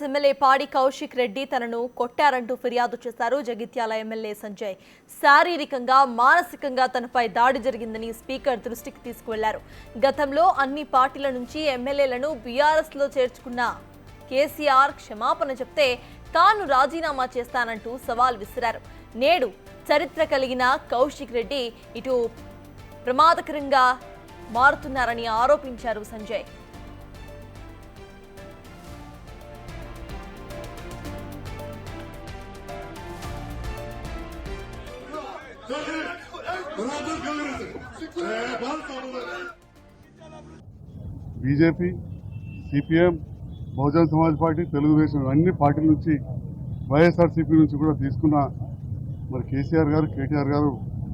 BRS MLA పాడి కౌశిక్ రెడ్డి తనను కొట్టారంటూ ఫిర్యాదు చేశారు. జగిత్యాల ఎమ్మెల్యే సంజయ్ శారీరకంగా మానసికంగా తనపై దాడి జరిగిందని స్పీకర్ దృష్టికి తీసుకువెళ్లారు. గతంలో అన్ని పార్టీల నుంచి ఎమ్మెల్యేలను బీఆర్ఎస్ లో చేర్చుకున్న కేసీఆర్ క్షమాపణ చెప్తే తాను రాజీనామా చేస్తానంటూ సవాల్ విసిరారు. నేడు చరిత్ర కలిగిన కౌశిక్ రెడ్డి ఇటు ప్రమాదకరంగా మారుతున్నారని ఆరోపించారు Sanjay. BJP, CPM, Bahujan Samaj party, Telugu Desam అన్ని పార్టీల నుంచి వైఎస్ఆర్సీపీ నుంచి కూడా తీసుకున్న మరి కేసీఆర్ గారు, కేటీఆర్ గారు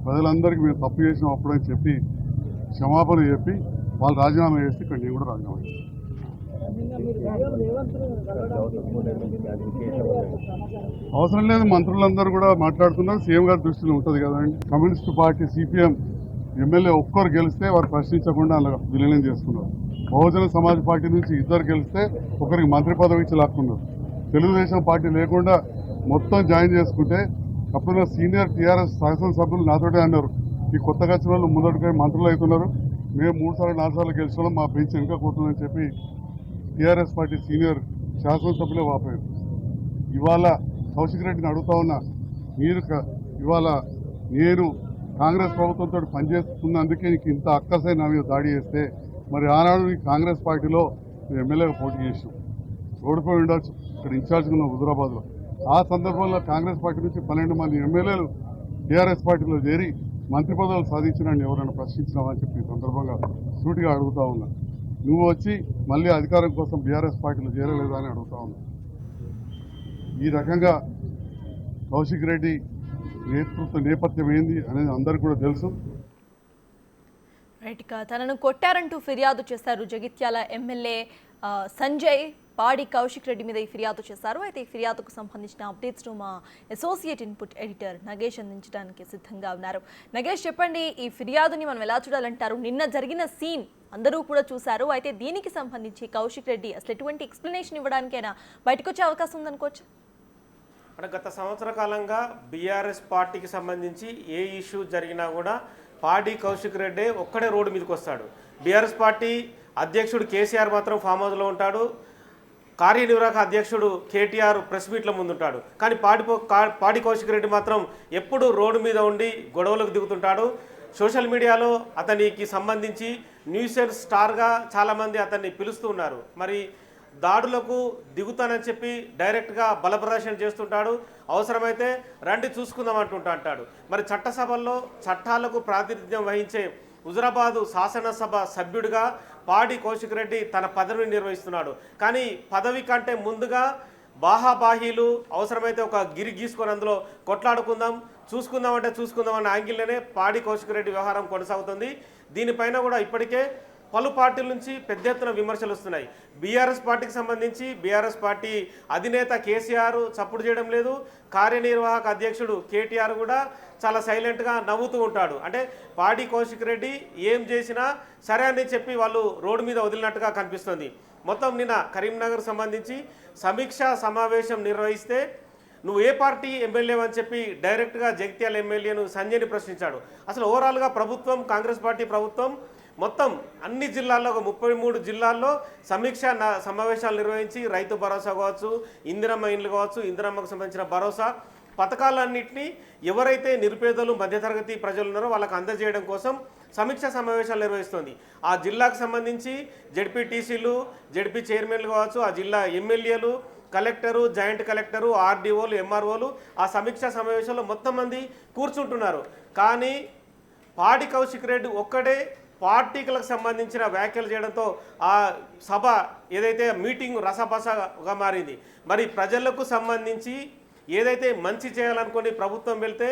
ప్రజలందరికీ మేము తప్పు చేసినాం అప్పుడని చెప్పి క్షమాపణ చెప్పి వాళ్ళు రాజీనామా చేస్తే ఇక్కడ నేను కూడా రాజీనామా చేస్తాను. అవసరం లేదు, మంత్రులందరూ కూడా మాట్లాడుతున్నారు. సీఎం గారి దృష్టిలో ఉంటుంది కదండి. కమ్యూనిస్టు పార్టీ సిపిఎం ఎమ్మెల్యే ఒక్కరు గెలిస్తే వారు ప్రశ్నించకుండా అలా విలీనం చేసుకున్నారు. బహుజన సమాజ్ పార్టీ నుంచి ఇద్దరు గెలిస్తే ఒకరికి మంత్రి పదవి ఇచ్చి లాక్కున్నారు. తెలుగుదేశం పార్టీ లేకుండా మొత్తం జాయిన్ చేసుకుంటే అప్పుడు సీనియర్ టీఆర్ఎస్ శాసనసభ్యులు నాతోటే అన్నారు, ఈ కొత్తగా వచ్చిన వాళ్ళు ముందటిపై మంత్రులు అవుతున్నారు, మేము 3 సార్లు 4 సార్లు గెలిచిన మా బెంచ్ వెనుక కూర్చుందని చెప్పి టీఆర్ఎస్ పార్టీ సీనియర్ శాసనసభ్యులే వాపోయారు. ఇవాళ కౌశిక్ రెడ్డిని అడుగుతా ఉన్నా, మీరు ఇవాళ నేను కాంగ్రెస్ ప్రభుత్వంతో పనిచేస్తున్నందుకే నీకు ఇంత అక్కసై నా మీద దాడి చేస్తే మరి ఆనాడు నీ కాంగ్రెస్ పార్టీలో ఎమ్మెల్యేగా పోటీ చేసాం, ఓడిపోయి ఉండొచ్చు ఇక్కడ ఇన్ఛార్జ్గా ఉన్న హుజురాబాద్లో. ఆ సందర్భంలో కాంగ్రెస్ పార్టీ నుంచి 12 మంది ఎమ్మెల్యేలు టీఆర్ఎస్ పార్టీలో చేరి మంత్రి పదవులు సాధించినాన్ని ఎవరైనా ప్రశ్నించినావని చెప్పి ఈ సందర్భంగా సూటిగా అడుగుతా ఉన్నా. నువ్వు వచ్చి మళ్ళీ అధికారం కోసం బీఆర్ఎస్ పార్టీలో చేరలేదా అని అడుగుతా ఉన్నా. ఈ రకంగా కౌశిక్ రెడ్డి నేతృత్వ నేపథ్యం ఏంది అనేది అందరికీ కూడా తెలుసు. తనను కొట్టారంటూ ఫిర్యాదు చేశారు జగిత్యాల ఎమ్మెల్యే సంజయ్. పాడి కౌశిక్ రెడ్డి మీద ఈ ఫిర్యాదు చేశారు. అయితే ఈ ఫిర్యాదుకు సంబంధించిన అప్డేట్స్ను మా అసోసియేట్ ఇన్పుట్ ఎడిటర్ నగేష్ అందించడానికి సిద్ధంగా ఉన్నారు. నగేష్, చెప్పండి, ఈ ఫిర్యాదుని మనం ఎలా చూడాలంటారు? నిన్న జరిగిన సీన్ అందరూ కూడా చూశారు. అయితే దీనికి సంబంధించి కౌశిక్ రెడ్డి అసలు ఎటువంటి ఎక్స్ప్లెనేషన్ ఇవ్వడానికైనా బయటకు వచ్చే అవకాశం ఉందనుకోవచ్చు? అంటే గత సంవత్సర కాలంగా బీఆర్ఎస్ పార్టీకి సంబంధించి ఏ ఇష్యూ జరిగినా కూడా పాడి కౌశిక్ రెడ్డి ఒక్కడే రోడ్డు మీదకి వస్తాడు. బీఆర్ఎస్ పార్టీ అధ్యక్షుడు కేసీఆర్ మాత్రం ఫామ్ హౌస్లో ఉంటాడు, కార్యనిర్వాహక అధ్యక్షుడు కేటీఆర్ ప్రెస్ మీట్ల ముందుంటాడు. కానీ పాడి కౌశిక్ రెడ్డి మాత్రం ఎప్పుడు రోడ్డు మీద ఉండి గొడవలకు దిగుతుంటాడు. సోషల్ మీడియాలో అతనికి సంబంధించి న్యూసెన్స్ స్టార్గా చాలామంది అతన్ని పిలుస్తూ ఉన్నారు. మరి దాడులకు దిగుతానని చెప్పి డైరెక్ట్గా బలప్రదర్శన చేస్తుంటాడు. అవసరమైతే రండి చూసుకుందాం అంటాడు. మరి చట్టసభల్లో చట్టాలకు ప్రాతినిధ్యం వహించే హుజురాబాదు శాసనసభ సభ్యుడిగా పాడి కౌశిక్ రెడ్డి తన పదవిని నిర్వహిస్తున్నాడు. కానీ పదవి కంటే ముందుగా బాహాబాహీలు అవసరమైతే ఒక గిరి గీసుకొని అందులో కొట్లాడుకుందాం, చూసుకుందాం అనే యాంగిల్లోనే పాడి కౌశిక్ రెడ్డి వ్యవహారం కొనసాగుతుంది. దీనిపైన కూడా ఇప్పటికే పలు పార్టీల నుంచి పెద్ద ఎత్తున విమర్శలు వస్తున్నాయి. బీఆర్ఎస్ పార్టీకి సంబంధించి బీఆర్ఎస్ పార్టీ అధినేత కేసీఆర్ చప్పుడు చేయడం లేదు, కార్యనిర్వాహక అధ్యక్షుడు కేటీఆర్ కూడా చాలా సైలెంట్గా నవ్వుతూ ఉంటాడు. అంటే పాడి కౌశిక్ రెడ్డి ఏం చేసినా సరే అని చెప్పి వాళ్ళు రోడ్డు మీద వదిలినట్టుగా కనిపిస్తుంది. మొత్తం నిన్న కరీంనగర్ సంబంధించి సమీక్షా సమావేశం నిర్వహిస్తే నువ్వు ఏ పార్టీ ఎమ్మెల్యే అని చెప్పి డైరెక్ట్గా జగిత్యాల ఎమ్మెల్యేను సంజయ్ని ప్రశ్నించాడు. అసలు ఓవరాల్గా ప్రభుత్వం, కాంగ్రెస్ పార్టీ ప్రభుత్వం మొత్తం అన్ని జిల్లాల్లో 33 జిల్లాల్లో సమీక్షా సమావేశాలు నిర్వహించి రైతు భరోసా కావచ్చు, ఇందిరమ్మ ఇండ్లు కావచ్చు, ఇందిరమ్మకు సంబంధించిన భరోసా పథకాలన్నింటినీ ఎవరైతే నిరుపేదలు, మధ్యతరగతి ప్రజలు ఉన్నారో వాళ్ళకు అందజేయడం కోసం సమీక్షా సమావేశాలు నిర్వహిస్తుంది. ఆ జిల్లాకు సంబంధించి జడ్పీటీసీలు, జడ్పీ చైర్మన్లు కావచ్చు, ఆ జిల్లా ఎమ్మెల్యేలు, కలెక్టరు, జాయింట్ కలెక్టరు, ఆర్డీఓలు, ఎంఆర్ఓలు ఆ సమీక్షా సమావేశంలో మొత్తం మంది కూర్చుంటున్నారు. కానీ పాడి కౌశిక్ రెడ్డి ఒక్కడే పార్టీలకు సంబంధించిన వ్యాఖ్యలు చేయడంతో ఆ సభ ఏదైతే మీటింగ్ రసబసగా మారింది. మరి ప్రజలకు సంబంధించి ఏదైతే మంచి చేయాలనుకుని ప్రభుత్వం వెళ్తే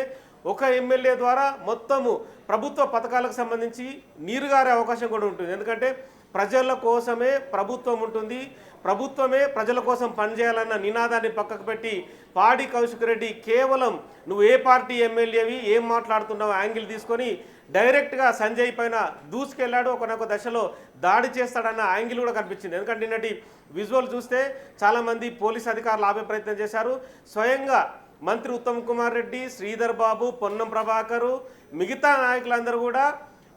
ఒక ఎమ్మెల్యే ద్వారా మొత్తము ప్రభుత్వ పథకాలకు సంబంధించి నీరుగారే అవకాశం కూడా ఉంటుంది. ఎందుకంటే ప్రజల కోసమే ప్రభుత్వం ఉంటుంది, ప్రభుత్వమే ప్రజల కోసం పనిచేయాలన్న నినాదాన్ని పక్కకు పెట్టి పాడి కౌశిక్ రెడ్డి కేవలం నువ్వు ఏ పార్టీ ఎమ్మెల్యేవి ఏం మాట్లాడుతున్నావు యాంగిల్ తీసుకొని డైరెక్ట్గా సంజయ్ పైన దూసుకెళ్లాడు. ఒకనొక దశలో దాడి చేస్తాడన్న యాంగిల్ కూడా కనిపించింది. ఎందుకంటే నిన్నటి విజువల్ చూస్తే చాలామంది పోలీస్ అధికారులు ఆపే ప్రయత్నం చేశారు. స్వయంగా మంత్రి ఉత్తమ్ కుమార్ రెడ్డి, శ్రీధర్ బాబు, పొన్నం ప్రభాకరు, మిగతా నాయకులందరూ కూడా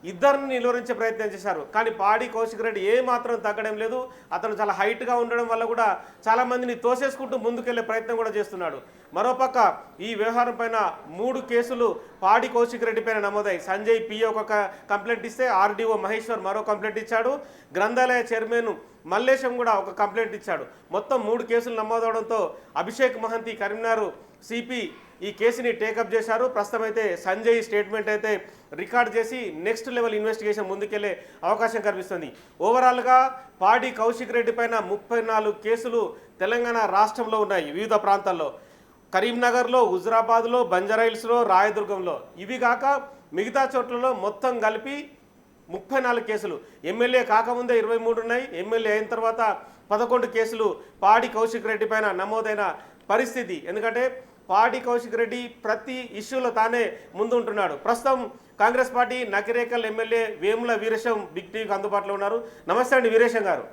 ఇద్దరిని నిలువరించే ప్రయత్నం చేశారు. కానీ పాడి కౌశిక్ రెడ్డి ఏ మాత్రం తగ్గడం లేదు. అతను చాలా హైట్గా ఉండడం వల్ల కూడా చాలామందిని తోసేసుకుంటూ ముందుకెళ్లే ప్రయత్నం కూడా చేస్తున్నాడు. మరోపక్క ఈ వ్యవహారం పైన 3 కేసులు పాడి కౌశిక్ రెడ్డి పైన నమోదాయి. సంజయ్ పిఏ ఒక కంప్లైంట్ ఇస్తే ఆర్డీఓ మహేశ్వర్ మరో కంప్లైంట్ ఇచ్చాడు. గ్రంథాలయ చైర్మన్ మల్లేశం కూడా ఒక కంప్లైంట్ ఇచ్చాడు. మొత్తం 3 కేసులు నమోదవడంతో అభిషేక్ మహంతి కరీంనగర్ సిపి ఈ కేసుని టేకప్ చేశారు. ప్రస్తుతం అయితే సంజయ్ స్టేట్మెంట్ అయితే రికార్డ్ చేసి నెక్స్ట్ లెవెల్ ఇన్వెస్టిగేషన్ ముందుకెళ్లే అవకాశం కనిపిస్తుంది. ఓవరాల్గా పాడి కౌశిక్ రెడ్డి పైన 34 కేసులు తెలంగాణ రాష్ట్రంలో ఉన్నాయి. వివిధ ప్రాంతాల్లో కరీంనగర్లో, హుజురాబాద్లో, బంజారాహిల్స్లో, రాయదుర్గంలో, ఇవి కాక మిగతా చోట్లలో మొత్తం కలిపి 34 కేసులు. ఎమ్మెల్యే కాకముందే 23 ఉన్నాయి. ఎమ్మెల్యే అయిన తర్వాత 11 కేసులు పాడి కౌశిక్ రెడ్డి పైన నమోదైన పరిస్థితి. ఎందుకంటే పాడి కౌశిక్ రెడ్డి ప్రతి ఇష్యూలో తానే ముందుంటున్నాడు. ప్రస్తుతం Congress party Nakirekal MLA Vemula Veeresham big టీవీకి అందుబాటులో ఉన్నారు. నమస్తే అండి వీరేశం గారు.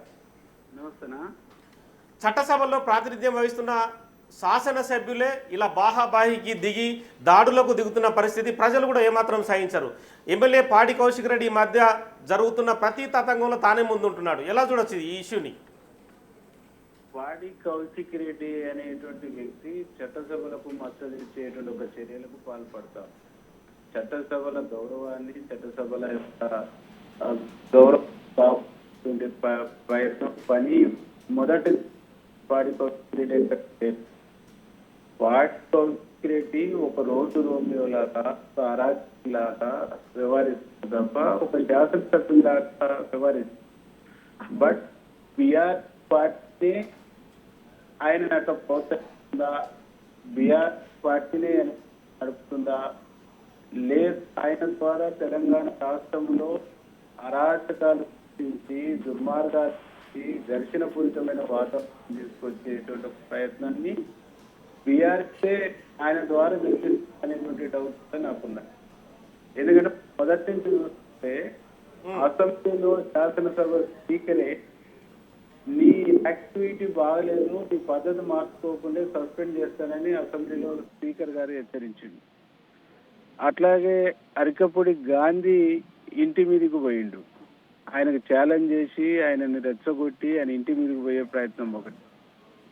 నమస్తేనా. చట్టసభల్లో ప్రాతినిధ్యం వహిస్తున్న శాసనసభ్యులే ఇలా బాహాబాహికి దిగి దాడులకు దిగుతున్న పరిస్థితి ప్రజలు కూడా ఏమాత్రం సహించరు. ఎమ్మెల్యే పాడి కౌశిక్ రెడ్డి ఈ మధ్య జరుగుతున్న ప్రతి తతంగంలో తానే ముందుంటున్నాడు. ఎలా చూడొచ్చు ఈ ఇష్యూని? పాడి కౌశిక్ రెడ్డి అనేటువంటి వ్యక్తి చట్టసభలకు మద్దతు ఇచ్చేటువంటి ఒక చర్యలకు పాల్పడతారు. చట్టసభల గౌరవాన్ని, చట్టసభల యొక్క గౌరవ ప్రయత్నం పని మొదటి పాడి కౌశిక్ రెడ్డి పాడి కౌశిక్ రెడ్డి ఒక రోడ్డు రోమియోలాగా, ఒక అరాజకీలాగా వ్యవహరిస్తుంది తప్ప ఒక శాసనసభ్యులాగా వ్యవహరిస్తుంది. బట్ బిఆర్ పార్టీ ఆయన అట్లా ప్రోత్సహిస్తుందా, బిఆర్ పార్టీని నడుపుతుందా, లేదు ఆయన ద్వారా తెలంగాణ రాష్ట్రంలో అరాచకాలు సృష్టించి దుర్మార్గాలు ఘర్షణపూరితమైన వాతావరణం తీసుకొచ్చేటువంటి ప్రయత్నాన్ని బీఆర్సే ఆయన ద్వారా అనేటువంటి డౌట్ నాకున్నాయి. ఎందుకంటే మొదటి నుంచి చూస్తే అసెంబ్లీలో శాసనసభ స్పీకరే నీ యాక్టివిటీ బాగలేదు, నీ పద్ధతి మార్చుకోకుండా సస్పెండ్ చేస్తానని అసెంబ్లీలో స్పీకర్ గారు హెచ్చరించిండు. అట్లాగే అరికపూడి గాంధీ ఇంటి మీదకి పోయిండు. ఆయనకు ఛాలెంజ్ చేసి ఆయనని రెచ్చగొట్టి ఆయన ఇంటి మీదకి పోయే ప్రయత్నం ఒకటి.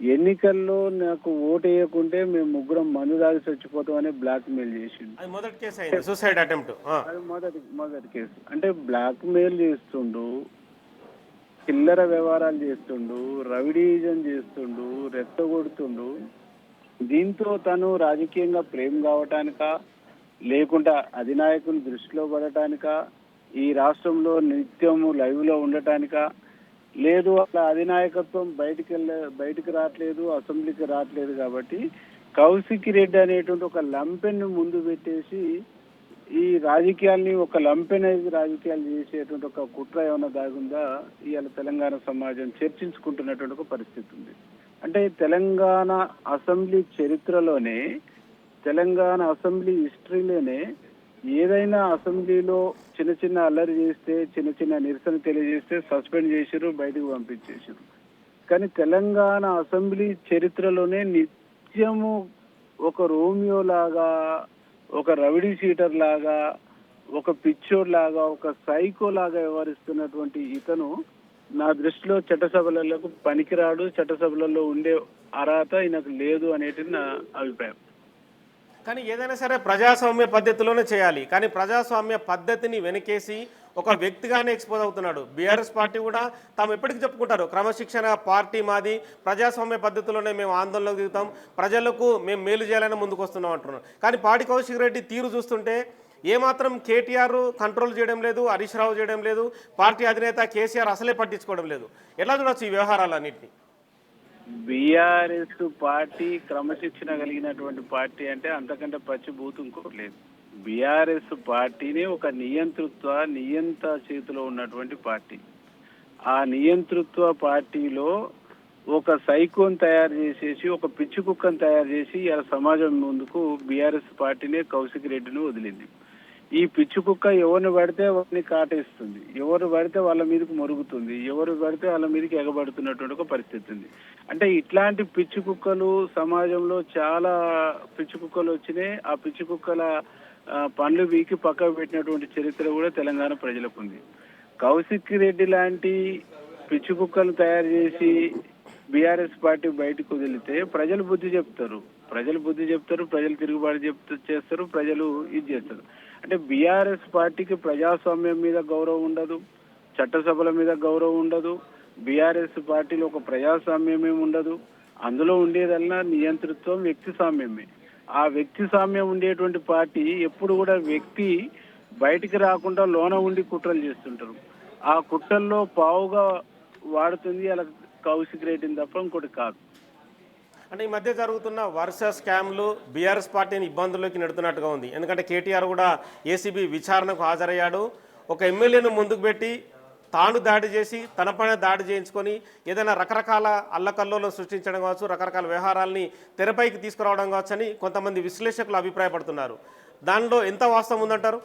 ఎన్నికల్లో నాకు ఓటు వేయకుంటే మేము ముగ్గురం మందు దాగి చచ్చిపోతామని బ్లాక్ మెయిల్ చేసిండు. అది మొదటి కేసు అయింది, సూసైడ్ అటెంప్ట్. అది మొదటి కేసు. అంటే బ్లాక్ మెయిల్ చేస్తుండు, చిల్లర వ్యవహారాలు చేస్తుండు, రవిడిజం చేస్తుండు, రెచ్చగొడుతుండు. దీంతో తను రాజకీయంగా ప్రేమ్ కావటానిక, లేకుంటే అధినాయకుని దృష్టిలో పడటానిక, ఈ రాష్ట్రంలో నిత్యము లైవ్ లో ఉండటానిక, లేదు అట్లా అధినాయకత్వం బయటికి రావట్లేదు, అసెంబ్లీకి రావట్లేదు. కాబట్టి కౌశిక్ రెడ్డి అనేటువంటి ఒక లంపెన్ను ముందు పెట్టేసి ఈ రాజకీయాల్ని ఒక లంపెనైజ్ రాజకీయాలు చేసేటువంటి ఒక కుట్ర ఏమైనా దాగుందా ఇవాళ తెలంగాణ సమాజం చర్చించుకుంటున్నటువంటి ఒక పరిస్థితి ఉంది. అంటే తెలంగాణ అసెంబ్లీ చరిత్రలోనే, తెలంగాణ అసెంబ్లీ హిస్టరీలోనే ఏదైనా అసెంబ్లీలో చిన్న చిన్న అల్లరి చేస్తే, చిన్న చిన్న నిరసన తెలియజేస్తే సస్పెండ్ చేసారు, బయటకు పంపించేసారు. కానీ తెలంగాణ అసెంబ్లీ చరిత్రలోనే నిత్యము ఒక రోమియో లాగా, ఒక రవిడీ షీటర్ లాగా, ఒక పిచ్చోడ్ లాగా, ఒక సైకో లాగా వ్యవహరిస్తున్నటువంటి ఇతను నా దృష్టిలో చట్టసభలకు పనికిరాడు, చట్టసభలలో ఉండే అర్హత ఈయనకు లేదు అనేది నా అభిప్రాయం. కానీ ఏదైనా సరే ప్రజాస్వామ్య పద్ధతిలోనే చేయాలి. కానీ ప్రజాస్వామ్య పద్ధతిని వెనకేసి ఒక వ్యక్తిగానే ఎక్స్పోజ్ అవుతున్నాడు. బీఆర్ఎస్ పార్టీ కూడా తాము ఎప్పటికీ చెప్పుకుంటారు, క్రమశిక్షణ పార్టీ మాది, ప్రజాస్వామ్య పద్ధతిలోనే మేము ఆందోళనకు దిగుతాం, ప్రజలకు మేము మేలు చేయాలని ముందుకు వస్తున్నాం అంటున్నాం. కానీ పాడి కౌశిక్ రెడ్డి తీరు చూస్తుంటే ఏమాత్రం కేటీఆర్ కంట్రోల్ చేయడం లేదు, హరీష్ రావు చేయడం లేదు, పార్టీ అధినేత కేసీఆర్ అసలే పట్టించుకోవడం లేదు. ఎలా చూడొచ్చు ఈ వ్యవహారాలన్నింటినీ? బీఆర్ఎస్ పార్టీ క్రమశిక్షణ కలిగినటువంటి పార్టీ అంటే అంతకంటే పచ్చి బూతు ఇంకోటి లేదు. బీఆర్ఎస్ పార్టీని ఒక నియంత చేతిలో ఉన్నటువంటి పార్టీ. ఆ నియంతృత్వ పార్టీలో ఒక సైకోన్ తయారు చేసేసి, ఒక పిచ్చి కుక్కను తయారు చేసి ఇలా సమాజం ముందుకు బీఆర్ఎస్ పార్టీనే కౌశిక్ రెడ్డిని వదిలింది. ఈ పిచ్చి కుక్క ఎవరిని పడితే వారిని కాటేస్తుంది, ఎవరు పడితే వాళ్ళ మీదకి మరుగుతుంది, ఎవరు పడితే వాళ్ళ మీదకి ఎగబడుతున్నటువంటి ఒక పరిస్థితి ఉంది. అంటే ఇట్లాంటి పిచ్చి కుక్కలు సమాజంలో చాలా పిచ్చి కుక్కలు వచ్చినాయి. ఆ పిచ్చి కుక్కల పండ్లు వీకి పక్కకు పెట్టినటువంటి చరిత్ర కూడా తెలంగాణ ప్రజలకు ఉంది. కౌశిక్ రెడ్డి లాంటి పిచ్చి కుక్కలు తయారు చేసి బీఆర్ఎస్ పార్టీ బయటకు వదిలితే ప్రజలు బుద్ధి చెప్తారు, ప్రజలు తిరుగుబాటు చేస్తారు, ప్రజలు ఇది చేస్తారు. అంటే బీఆర్ఎస్ పార్టీకి ప్రజాస్వామ్యం మీద గౌరవం ఉండదు, చట్టసభల మీద గౌరవం ఉండదు, బీఆర్ఎస్ పార్టీలో ఒక ప్రజాస్వామ్యమే ఉండదు. అందులో ఉండేదల్లా నియంతృత్వం, వ్యక్తి సామ్యమే. ఆ వ్యక్తి సామ్యం ఉండేటువంటి పార్టీ ఎప్పుడు కూడా వ్యక్తి బయటికి రాకుండా లోన ఉండి కుట్రలు చేస్తుంటారు. ఆ కుట్రల్లో పావుగా వాడుతుంది అలా కౌశిక్ రెడ్డిని తప్ప ఇంకోటి కాదు. అంటే ఈ మధ్య జరుగుతున్న వరుస స్కామ్లు బీఆర్ఎస్ పార్టీని ఇబ్బందుల్లోకి నెడుతున్నట్టుగా ఉంది. ఎందుకంటే కేటీఆర్ కూడా ఏసీబీ విచారణకు హాజరయ్యాడు. ఒక ఎమ్మెల్యేను ముందుకు పెట్టి తాను దాడి చేసి తన పైన దాడి చేయించుకొని ఏదైనా రకరకాల అల్లకల్లోలు సృష్టించడం కావచ్చు, రకరకాల వ్యవహారాలని తెరపైకి తీసుకురావడం కావచ్చు అని కొంతమంది విశ్లేషకులు అభిప్రాయపడుతున్నారు. దానిలో ఎంత వాస్తవం ఉందంటారు?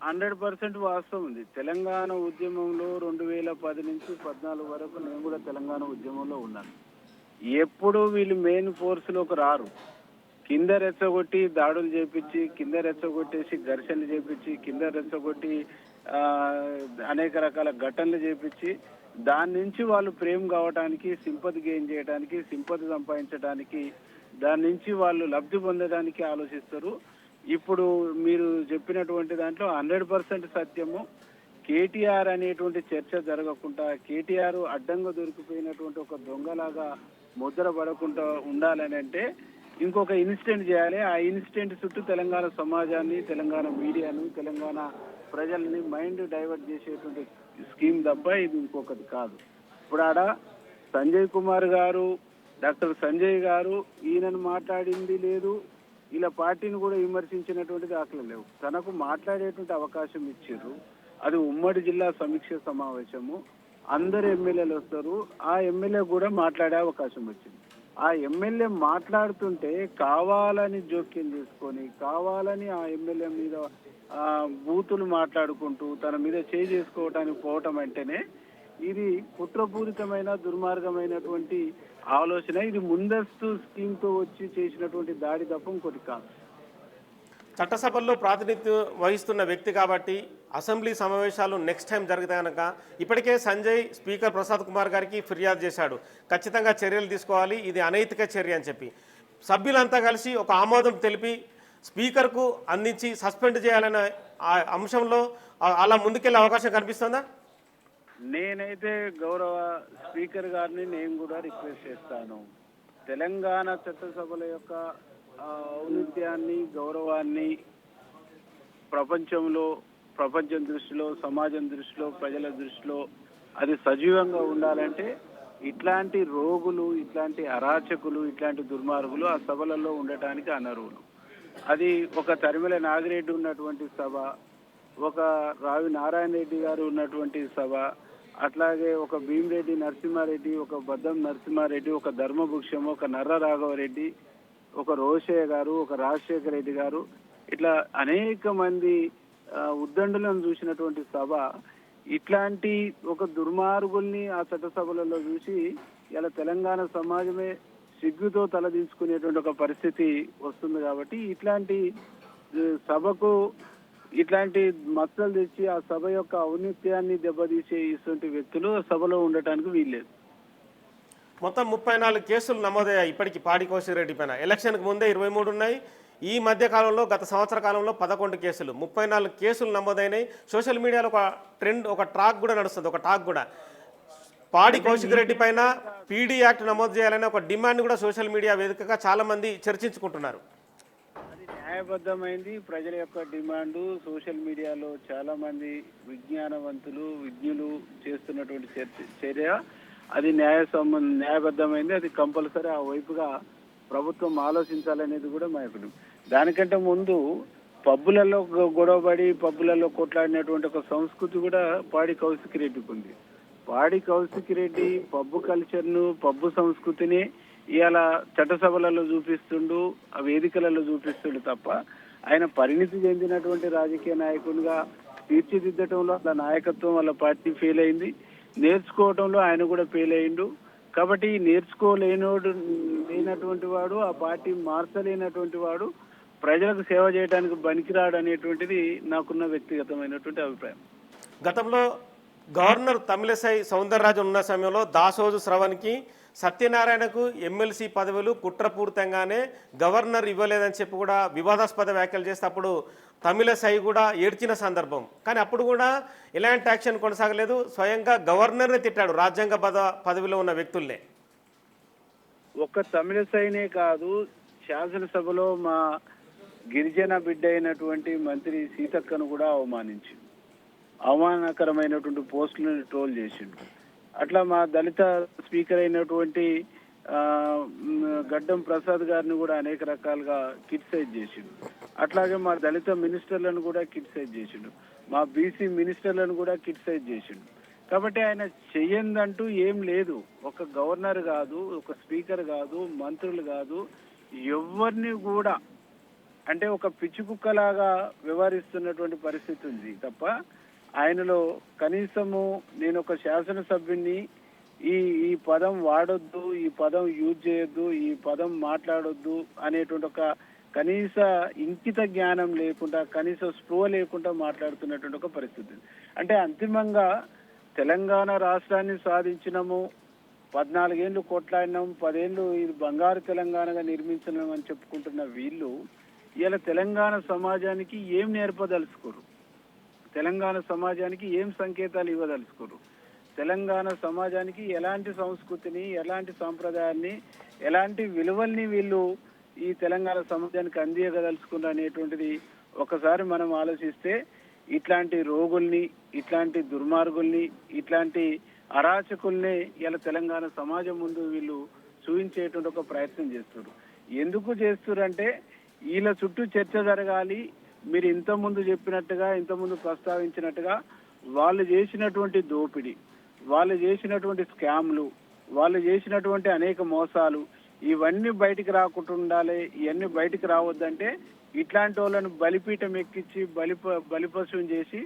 100% వాస్తవం ఉంది. తెలంగాణ ఉద్యమంలో 2010 నుంచి 14 వరకు నేను కూడా తెలంగాణ ఉద్యమంలో ఉన్నాను. ఎప్పుడు వీళ్ళు మెయిన్ ఫోర్స్లోకి రారు. కింద రెచ్చగొట్టి దాడులు చేపించి, కింద రెచ్చగొట్టేసి ఘర్షణలు చేపించి, కింద రెచ్చగొట్టి అనేక రకాల ఘటనలు చేపించి దాని నుంచి వాళ్ళు ప్రేమ కావడానికి, సింపతి గెయిన్ చేయడానికి, సింపతి సంపాదించడానికి, దాని నుంచి వాళ్ళు లబ్ధి పొందడానికి ఆలోచిస్తారు. ఇప్పుడు మీరు చెప్పినటువంటి దాంట్లో 100% సత్యము. కేటీఆర్ అనేటువంటి చర్చ జరగకుండా, కేటీఆర్ అడ్డంగా దొరికిపోయినటువంటి ఒక దొంగలాగా ముద్ర పడకుండా ఉండాలని అంటే ఇంకొక ఇన్సిడెంట్ చేయాలి. ఆ ఇన్సిడెంట్ చుట్టూ తెలంగాణ సమాజాన్ని, తెలంగాణ మీడియాను, తెలంగాణ ప్రజల్ని మైండ్ డైవర్ట్ చేసేటువంటి స్కీమ్ తప్ప ఇది ఇంకొకటి కాదు. ఇప్పుడు ఆడ సంజయ్ కుమార్ గారు, డాక్టర్ సంజయ్ గారు ఈయనను మాట్లాడింది లేదు, ఇలా పార్టీని కూడా విమర్శించినటువంటి దాఖలు లేవు. తనకు మాట్లాడేటువంటి అవకాశం ఇచ్చారు. అది ఉమ్మడి జిల్లా సమీక్ష సమావేశము, అందరు ఎమ్మెల్యేలు వస్తారు. ఆ ఎమ్మెల్యే కూడా మాట్లాడే అవకాశం వచ్చింది. ఆ ఎమ్మెల్యే మాట్లాడుతుంటే కావాలని జోక్యం చేసుకొని, కావాలని ఆ ఎమ్మెల్యే మీద బూతులు మాట్లాడుకుంటూ తన మీద చేయి చేసుకోవటానికి పోవటం అంటేనే ఇది కుట్రపూరితమైన దుర్మార్గమైనటువంటి ఆలోచన. ఇది ముందస్తు స్కీమ్ తో వచ్చి చేసినటువంటి దాడి తప్ప ఇంకోటి కాదు. చట్టసభల్లో ప్రాతినిధ్యం వహిస్తున్న వ్యక్తి కాబట్టి అసెంబ్లీ సమావేశాలు నెక్స్ట్ టైం జరిగితే కనుక ఇప్పటికే సంజయ్ స్పీకర్ ప్రసాద్ కుమార్ గారికి ఫిర్యాదు చేశాడు, ఖచ్చితంగా చర్యలు తీసుకోవాలి, ఇది అనైతిక చర్య అని చెప్పి. సభ్యులంతా కలిసి ఒక ఆమోదం తెలిపి స్పీకర్కు అందించి సస్పెండ్ చేయాలనే అంశంలో అలా ముందుకెళ్లే అవకాశం కనిపిస్తుందా? నేనైతే గౌరవ స్పీకర్ గారిని నేను కూడా రిక్వెస్ట్ చేస్తాను. తెలంగాణ చట్టసభల యొక్క ఔన్నత్యాన్ని, గౌరవాన్ని ప్రపంచం దృష్టిలో, సమాజం దృష్టిలో, ప్రజల దృష్టిలో అది సజీవంగా ఉండాలంటే ఇట్లాంటి రోగులు, ఇట్లాంటి అరాచకులు, ఇట్లాంటి దుర్మార్గులు ఆ సభలలో ఉండటానికి అనర్హులు. అది ఒక తరిమెల నాగిరెడ్డి ఉన్నటువంటి సభ, ఒక రావి నారాయణ రెడ్డి గారు ఉన్నటువంటి సభ, అట్లాగే ఒక భీమిరెడ్డి నరసింహారెడ్డి, ఒక బద్దం నరసింహారెడ్డి, ఒక ధర్మభుక్షం, ఒక నర్ర రాఘవరెడ్డి, ఒక రోషయ్య గారు, ఒక రాజశేఖర రెడ్డి గారు, ఇట్లా అనేక మంది ఉద్దండులను చూసినటువంటి సభ. ఇట్లాంటి ఒక దుర్మార్గుల్ని ఆ చట్టసభలలో చూసి ఇలా తెలంగాణ సమాజమే సిగ్గుతో తలదించుకునేటువంటి ఒక పరిస్థితి వస్తుంది. కాబట్టి ఇట్లాంటి సభకు ఇట్లాంటి మచ్చలు తెచ్చి ఆ సభ యొక్క ఔన్నత్యాన్ని దెబ్బతీసే ఇటువంటి వ్యక్తులు సభలో ఉండటానికి వీల్లేదు. మొత్తం 34 కేసులు నమోదయ్యాయి ఇప్పటికి పాడి కౌశిక్ రెడ్డి పైన. ఎలక్షన్కి ముందే 23 ఉన్నాయి. ఈ మధ్య కాలంలో గత సంవత్సర కాలంలో 11 కేసులు, 34 కేసులు నమోదైనాయి. సోషల్ మీడియాలో ఒక ట్రెండ్, ఒక టాక్ కూడా నడుస్తుంది. ఒక టాక్ కూడా పాడి కౌశిక్ రెడ్డి పైన పీడీ యాక్ట్ నమోదు చేయాలనే ఒక డిమాండ్ కూడా సోషల్ మీడియా వేదికగా చాలా మంది చర్చించుకుంటున్నారు. అది న్యాయబద్ధమైంది. ప్రజల యొక్క డిమాండ్ సోషల్ మీడియాలో చాలా మంది విజ్ఞానవంతులు, విజ్ఞులు చేస్తున్నటువంటి చర్య అది న్యాయబద్ధమైంది. అది కంపల్సరీ ఆ వైపుగా ప్రభుత్వం ఆలోచించాలనేది కూడా మా యొక్క. దానికంటే ముందు పబ్బులలో గొడవపడి పబ్బులలో కొట్లాడినటువంటి ఒక సంస్కృతి కూడా పాడి కౌశిక్ రెడ్డికి ఉంది. పాడి కౌశిక్ రెడ్డి పబ్బు కల్చర్ను పబ్బు సంస్కృతిని ఇవాళ చట్టసభలలో చూపిస్తుండు, ఆ వేదికలలో చూపిస్తుండు తప్ప ఆయన పరిణితి చెందినటువంటి రాజకీయ నాయకునిగా తీర్చిదిద్దటంలో వాళ్ళ నాయకత్వం వాళ్ళ పార్టీ ఫెయిల్ అయింది, నేర్చుకోవటంలో ఆయన కూడా ఫెయిల్ అయిండు. కాబట్టి లేనటువంటి వాడు, ఆ పార్టీ మార్చలేనటువంటి వాడు ప్రజలకు సేవ చేయడానికి పనికిరాడు అనేటువంటిది నాకున్న వ్యక్తిగతమైనటువంటి అభిప్రాయం. గతంలో గవర్నర్ తమిళసై సౌందరరాజన్ ఉన్న సమయంలో దాసోజు శ్రవణ్కి సత్యనారాయణకు ఎమ్మెల్సీ పదవులు కుట్రపూరితంగానే గవర్నర్ ఇవ్వలేదని చెప్పి కూడా వివాదాస్పద వ్యాఖ్యలు చేస్తే అప్పుడు తమిళసై కూడా ఏడ్చిన సందర్భం. కానీ అప్పుడు కూడా ఎలాంటి యాక్షన్ కొనసాగలేదు, స్వయంగా గవర్నర్ని తిట్టాడు రాజ్యాంగ పదవిలో ఉన్న వ్యక్తుల్నే. ఒక్క తమిళసైనే కాదు, శాసనసభలో మా గిరిజన బిడ్డ అయినటువంటి మంత్రి సీతక్కను కూడా అవమానకరమైనటువంటి పోస్టులను ట్రోల్ చేసిండు. అట్లా మా దళిత స్పీకర్ అయినటువంటి గడ్డం ప్రసాద్ గారిని కూడా అనేక రకాలుగా క్రిటిసైజ్ చేసిండు. అట్లాగే మా దళిత మినిస్టర్లను కూడా క్రిటిసైజ్ చేసిండు, మా బీసీ మినిస్టర్లను కూడా క్రిటిసైజ్ చేసిండు. కాబట్టి ఆయన చెయ్యందంటూ ఏం లేదు. ఒక గవర్నర్ కాదు, ఒక స్పీకర్ కాదు, మంత్రులు కాదు, ఎవరిని కూడా అంటే ఒక పిచ్చి కుక్కలాగా వ్యవహరిస్తున్నటువంటి పరిస్థితి ఉంది తప్ప ఆయనలో కనీసము నేను ఒక శాసనసభ్యుని ఈ పదం వాడొద్దు, ఈ పదం యూజ్ చేయొద్దు, ఈ పదం మాట్లాడొద్దు అనేటువంటి ఒక కనీస ఇంకిత జ్ఞానం లేకుండా, కనీస స్పృహ లేకుండా మాట్లాడుతున్నటువంటి ఒక పరిస్థితి. అంటే అంతిమంగా తెలంగాణ రాష్ట్రాన్ని సాధించినము, 14 ఏళ్ళు కొట్లాడినాం, 10 ఏళ్ళు ఇది బంగారు తెలంగాణగా నిర్మించినాం అని చెప్పుకుంటున్న వీళ్ళు ఇలా తెలంగాణ సమాజానికి ఏం నేర్పదలుచుకోరు, తెలంగాణ సమాజానికి ఏం సంకేతాలు ఇవ్వదలుచుకోరు, తెలంగాణ సమాజానికి ఎలాంటి సంస్కృతిని, ఎలాంటి సాంప్రదాయాన్ని, ఎలాంటి విలువల్ని వీళ్ళు ఈ తెలంగాణ సమాజానికి అందియగదలుచుకున్నారు అనేటువంటిది ఒకసారి మనం ఆలోచిస్తే ఇట్లాంటి రోగుల్ని, ఇట్లాంటి దుర్మార్గుల్ని, ఇట్లాంటి అరాచకుల్ని ఇలా తెలంగాణ సమాజం ముందు వీళ్ళు చూపించేటువంటి ఒక ప్రయత్నం చేస్తారు. ఎందుకు చేస్తారంటే వీళ్ళ చుట్టూ చర్చ జరగాలి. మీరు ఇంతకుముందు చెప్పినట్టుగా, ఇంతకుముందు ప్రస్తావించినట్టుగా వాళ్ళు చేసినటువంటి దోపిడీ, వాళ్ళు చేసినటువంటి స్కామ్లు, వాళ్ళు చేసినటువంటి అనేక మోసాలు ఇవన్నీ బయటికి రాకుండా ఉండాలి. ఇవన్నీ బయటికి రావద్దంటే ఇట్లాంటి వాళ్ళను బలిపీఠం ఎక్కించి బలిపశువుని చేసి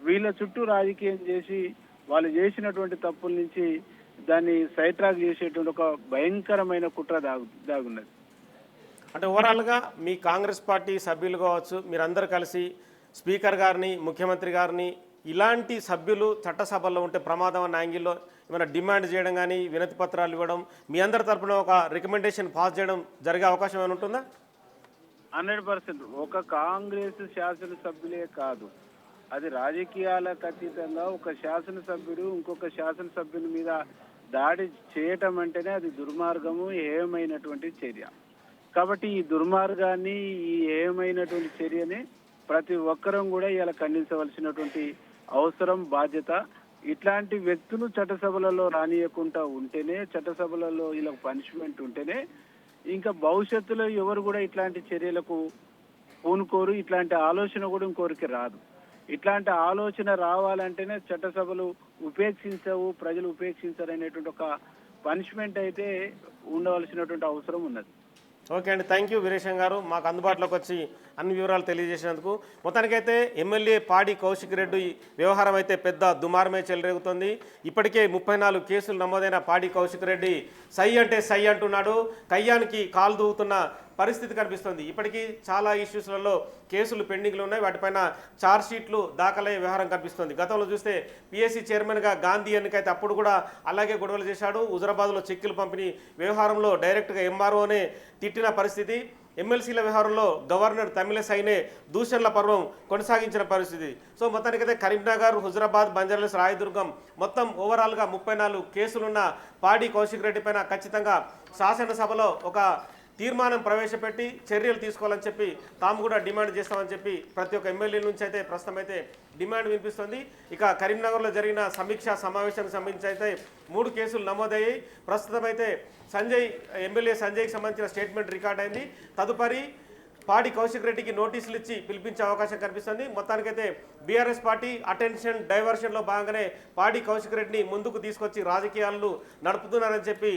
వీళ్ళ చుట్టూ రాజకీయం చేసి వాళ్ళు చేసినటువంటి తప్పుల నుంచి దాన్ని సైట్రాక్ చేసేటువంటి ఒక భయంకరమైన కుట్ర దాగున్నది. అంటే ఓవరాల్గా మీ కాంగ్రెస్ పార్టీ సభ్యులు కావచ్చు, మీరందరూ కలిసి స్పీకర్ గారిని, ముఖ్యమంత్రి గారిని ఇలాంటి సభ్యులు చట్టసభల్లో ఉంటే ప్రమాదం అన్న యాంగిల్లో ఏమైనా డిమాండ్ చేయడం కానీ, వినతి పత్రాలు ఇవ్వడం, మీ అందరి తరఫున ఒక రికమెండేషన్ పాస్ చేయడం జరిగే అవకాశం ఏమైనా ఉంటుందా? 100%. ఒక కాంగ్రెస్ శాసనసభ్యులే కాదు, అది రాజకీయాలకు అతీతంగా ఒక శాసనసభ్యుడు ఇంకొక శాసనసభ్యుని మీద దాడి చేయటం అంటేనే అది దుర్మార్గము, ఏమైనటువంటి చర్య. కాబట్టి ఈ దుర్మార్గాన్ని, ఈ ఏమైనటువంటి చర్యని ప్రతి ఒక్కరం కూడా ఇలా ఖండించవలసినటువంటి అవసరం, బాధ్యత. ఇట్లాంటి వ్యక్తులు చట్టసభలలో రానియకుండా ఉంటేనే, చట్టసభలలో ఇలా పనిష్మెంట్ ఉంటేనే ఇంకా భవిష్యత్తులో ఎవరు కూడా ఇట్లాంటి చర్యలకు పూనుకోరు, ఇట్లాంటి ఆలోచన కూడా ఇంకోరికి రాదు. ఇట్లాంటి ఆలోచన రావాలంటేనే చట్టసభలు ఉపేక్షించవు, ప్రజలు ఉపేక్షించరు అనేటువంటి ఒక పనిష్మెంట్ అయితే ఉండవలసినటువంటి అవసరం ఉన్నది. ఓకే అండి, థ్యాంక్ యూ వీరేశం గారు, మాకు అందుబాటులోకి వచ్చి అన్ని వివరాలు తెలియజేసినందుకు. మొత్తానికైతే ఎమ్మెల్యే పాడి కౌశిక్ రెడ్డి వ్యవహారం అయితే పెద్ద దుమారమే చెలరేగుతుంది. ఇప్పటికే 34 కేసులు నమోదైన పాడి కౌశిక్ రెడ్డి సై అంటే సై అంటున్నాడు, కయ్యానికి కాలు దూవుతున్న పరిస్థితి కనిపిస్తుంది. ఇప్పటికీ చాలా ఇష్యూస్లలో కేసులు పెండింగ్లు ఉన్నాయి, వాటిపైన ఛార్జ్ షీట్లు దాఖలయ్యే వ్యవహారం కనిపిస్తుంది. గతంలో చూస్తే పిఎస్సి చైర్మన్గా గాంధీ ఎన్నికైతే అప్పుడు కూడా అలాగే గొడవలు చేశాడు. హుజరాబాద్లో చెక్కుల పంపిణీ వ్యవహారంలో డైరెక్ట్గా ఎంఆర్ఓనే తిట్టిన పరిస్థితి. ఎమ్మెల్సీల వ్యవహారంలో గవర్నర్ తమిళసైనే దూషణల పర్వం కొనసాగించిన పరిస్థితి. సో మొత్తానికైతే కరీంనగర్, హుజరాబాద్, బంజారాహిల్స్, రాయదుర్గం మొత్తం ఓవరాల్గా 34 కేసులున్న పాడి కౌశిక్ రెడ్డి పైన ఖచ్చితంగా శాసనసభలో ఒక తీర్మానం ప్రవేశపెట్టి చర్యలు తీసుకోవాలని చెప్పి తాము కూడా డిమాండ్ చేస్తామని చెప్పి ప్రతి ఒక్క ఎమ్మెల్యే నుంచి అయితే ప్రస్తుతం అయితే డిమాండ్ వినిపిస్తుంది. ఇక కరీంనగర్లో జరిగిన సమీక్షా సమావేశానికి సంబంధించి అయితే 3 కేసులు నమోదయ్యాయి. ప్రస్తుతం అయితే ఎమ్మెల్యే సంజయ్కి సంబంధించిన స్టేట్మెంట్ రికార్డ్ అయింది. తదుపరి పాడి కౌశిక్ రెడ్డికి నోటీసులు ఇచ్చి పిలిపించే అవకాశం కనిపిస్తుంది. మొత్తానికైతే బీఆర్ఎస్ పార్టీ అటెన్షన్ డైవర్షన్లో భాగంగానే పాడి కౌశిక్ రెడ్డిని ముందుకు తీసుకొచ్చి రాజకీయాలను నడుపుతున్నారని చెప్పి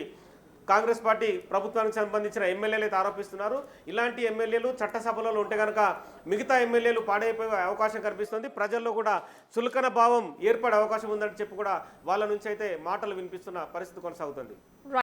కాంగ్రెస్ పార్టీ ప్రభుత్వానికి సంబంధించిన ఎమ్మెల్యేలు అయితే ఆరోపిస్తున్నారు. ఇలాంటి ఎమ్మెల్యేలు చట్టసభలలో ఉంటే కనుక మిగతా ఎమ్మెల్యేలు పాడైపోయే అవకాశం కనిపిస్తుంది. ప్రజల్లో కూడా చులకన భావం ఏర్పడే అవకాశం ఉందని చెప్పి కూడా వాళ్ళ నుంచి అయితే మాటలు వినిపిస్తున్న పరిస్థితి కొనసాగుతుంది.